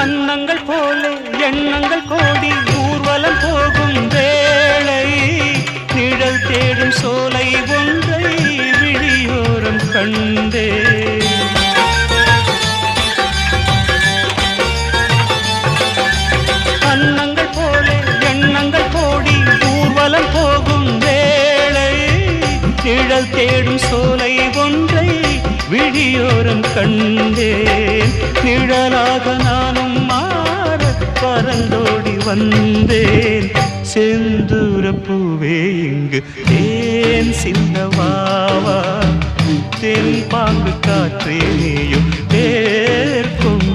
அன்னங்கள் போல எண்ணங்கள் கோடி ஊர்வலம் போகும் வேளை நிழல் தேடும் சோலை ஒன்றை விழியோரம் கண்டே. அன்னங்கள் போல எண்ணங்கள் கோடி ஊர்வலம் போகும் வேளை நிழல் தேடும் சோலை ஒன்றை விழியோரம் கண்டேன். நிழலாக நானும் மாற பறந்தோடி வந்தேன். செந்தூரப்பூவே இங்கு தேன் சிந்தவாவா தென் பாங்கு காற்றே நீயும் தேர் கொண்டு